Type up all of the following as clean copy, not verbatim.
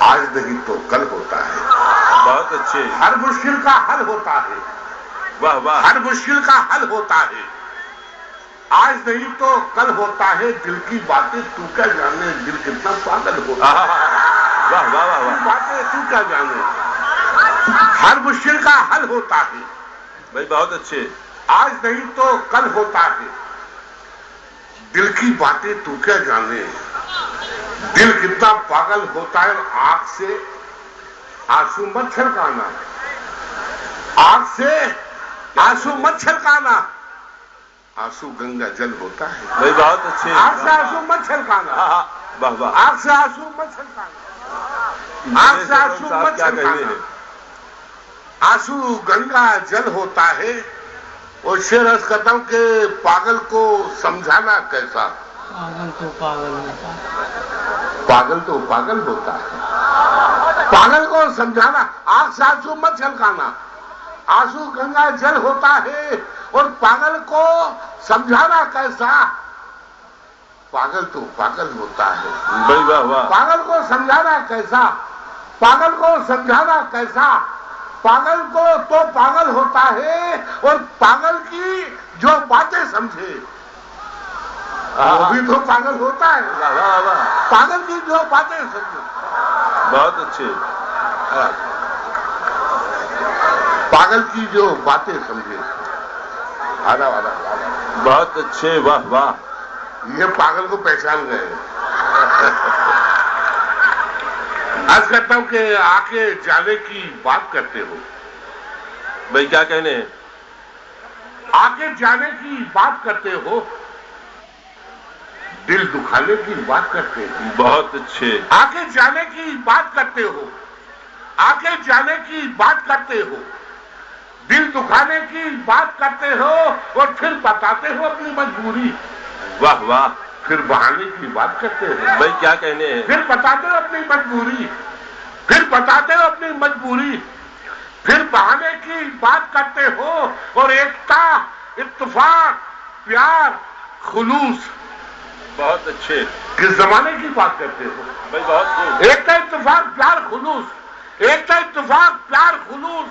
आज नहीं तो कल होता है। बहुत अच्छे। हर मुश्किल का हल होता है। वाह वाह। हर मुश्किल का हल होता है। आज नहीं तो कल होता है। दिल की बातें तू क्या जाने, दिल कितना पागल होता है। वाह वाह वाह वाह। बातें तू क्या जाने, हर मुश्किल का हल होता है। भाई बहुत अच्छे। आज नहीं तो कल होता है। दिल की बातें तू क्या जाने, दिल कितना पागल होता है। आंख से आंसू मत छलकाना, आंख से आंसू मत छलकाना, आंसू गंगा जल होता है। भाई बहुत अच्छे। आंख से आंसू मत छलकाना। वाह वाह। आंख से आंसू मत छलकाना, आंख से आंसू मत छलकाना, आंसू गंगा जल होता है। और शेर अर्ज करता हूं कि पागल को समझाना कैसा, पागल तो पागल होता है, पागल तो पागल होता है। पागल को समझाना, आंख से आंसू मत छलकाना, आंसू गंगा जल होता है। और पागल को समझाना कैसा, पागल तो पागल होता है। भाई वाह वाह। पागल को समझाना कैसा, पागल को समझाना कैसा, पागल को तो पागल होता है। और पागल की जो बातें समझे वो भी तो पागल होता है। वाह वाह। पागल की जो बातें समझे। बहुत अच्छे। पागल की जो बातें समझे। आधा वाला बहुत अच्छे। वाह वाह। ये पागल को पहचान गए। आज कहता हूं कि आके जाने की बात करते हो। भाई क्या कहने हैं? आके जाने की बात करते हो, दिल दुखाने की बात करते हो। बहुत अच्छे। आके जाने की बात करते हो, आके जाने की बात करते हो, दिल दुखाने की बात करते हो। और फिर बताते हो अपनी मजबूरी। वाह वाह। फिर बहाने की बात करते हो। भाई क्या कहने हैं? फिर बताते हो अपनी मजबूरी, फिर बताते हो अपनी मजबूरी, फिर बहाने की बात करते हो। और एकता, इत्तेफाक, प्यार, खुलूस। बहुत अच्छे। किस जमाने की बात करते हो? भाई बहुत खूब। एकता, इत्तेफाक, प्यार, खुलूस, एकता, इत्तेफाक, प्यार, खुलूस।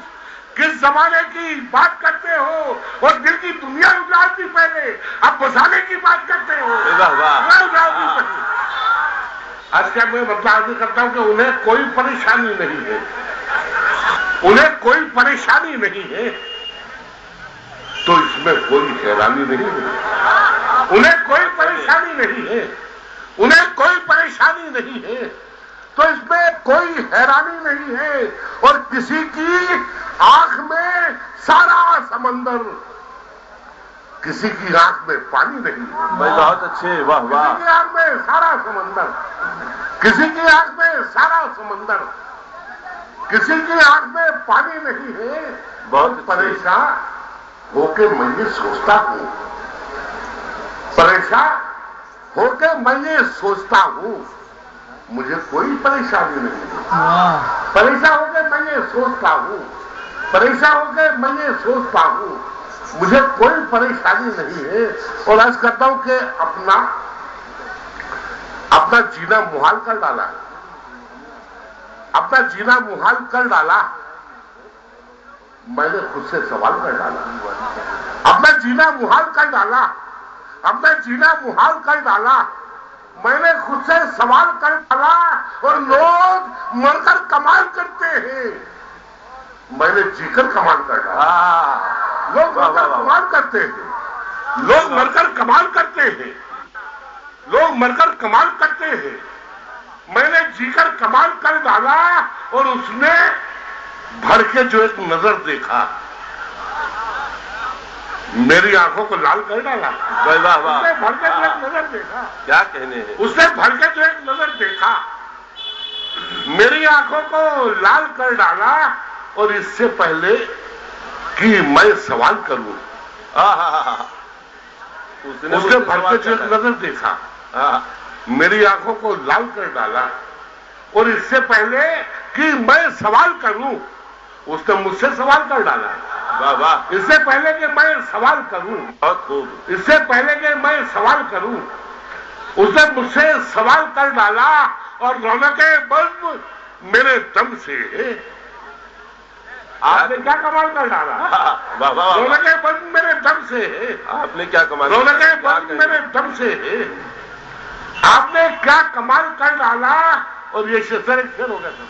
किस जमाने की बात करते हो? और दिल की दुनिया उजाड़ दी पहले, अब बसाने की बात करते हो। वाह वाह। आज क्या मैं मतलब करता हूं कि उन्हें कोई परेशानी नहीं है, उन्हें कोई परेशानी नहीं है, तो इसमें कोई हैरानी नहीं है। उन्हें कोई परेशानी नहीं है, उन्हें कोई परेशानी नहीं है, तो इसमें कोई हैरानी नहीं है। और किसी की आंख में सारा समंदर, किसी की आंख में पानी नहीं है। भाई बहुत अच्छे। वाह वाह। किसी की आंख में सारा समंदर, किसी की आंख में सारा समंदर, किसी की आंख में पानी नहीं है। बहुत परेशान होके मैं ये सोचता हूं, परेशान होके मैं ये सोचता हूं, मुझे कोई परेशानी नहीं है। परेशान होके मैं ये सोचता हूं, परेशान होके मैं ये सोचता हूं, मुझे कोई परेशानी नहीं है। और आज कहता हूं कि अपना जीना मुहाल कर डाला, अपना जीना मुहाल कर डाला। मैंने खुद से सवाल कर डाला, अपना जीना मुहाल कर डाला, अपना जीना मुहाल कर डाला। मैंने खुद से सवाल कर डाला। और लोग मरकर कमाल करते हैं, मैंने जीकर कमाल कर डाला। लोग मरकर कमाल करते हैं, लोग मरकर कमाल करते हैं, लोग मरकर कमाल करते हैं, मैंने जीकर कमाल कर डाला। और उसने भर के जो एक नजर देखा, मेरी आंखों को लाल कर डाला। वाह वाह। उसने भर के जो एक नजर देखा, क्या कहने हैं? उसने भर के जो एक नजर देखा, मेरी आंखों को लाल कर डाला। और इससे पहले कि मैं सवाल करूं, उसने भर के जो एक नजर देखा, मेरी आंखों को लाल कर डाला। और इससे पहले कि मैं सवाल करूं, उसने मुझसे सवाल कर डाला। वाह वाह। इससे पहले कि मैं सवाल करूं, बहुत खूब। इससे पहले कि मैं सवाल करूं, उसने मुझसे सवाल कर डाला। और रौनके बज़्म मेरे दम से आपने क्या कमाल कर डाला। वाह वाह रौनकें बंद मेरे दम से, आपने क्या कमाल, रौनकें बंद मेरे दम से, आपने क्या कमाल कर डाला। और ये शेर एक शेर हो गया था।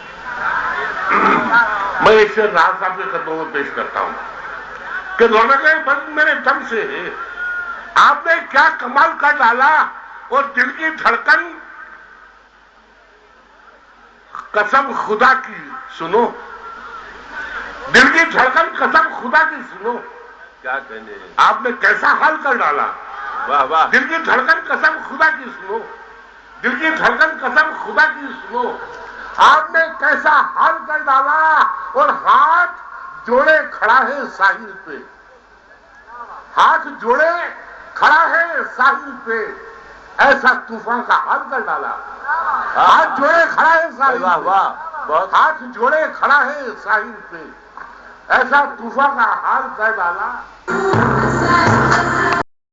मैं ये शेर राज साहब के कदमों में पेश करता हूं कि रौनकें बंद मेरे दम से, आपने क्या कमाल कर डाला। और दिल की धड़कन कसम खुदा की सुनो, दिल की धड़कन कसम खुदा की सुनो, क्या कहने, आपने कैसा हाल कर डाला। वाह वाह, दिल की धड़कन कसम खुदा की सुनो, दिल की धड़कन कसम खुदा की सुनो, आपने कैसा हाल कर डाला। और हाथ जोड़े खड़ा है साहिल पे, हाथ जोड़े खड़ा है साहिल पे, ऐसा तूफान का हाल कर डाला। हाथ जोड़े खड़ा है साहिल वाह पे, वाह, बहुत हाथ जोड़े खड़ा है साहिल पे, ऐसा तूफान का हाल कर डाला।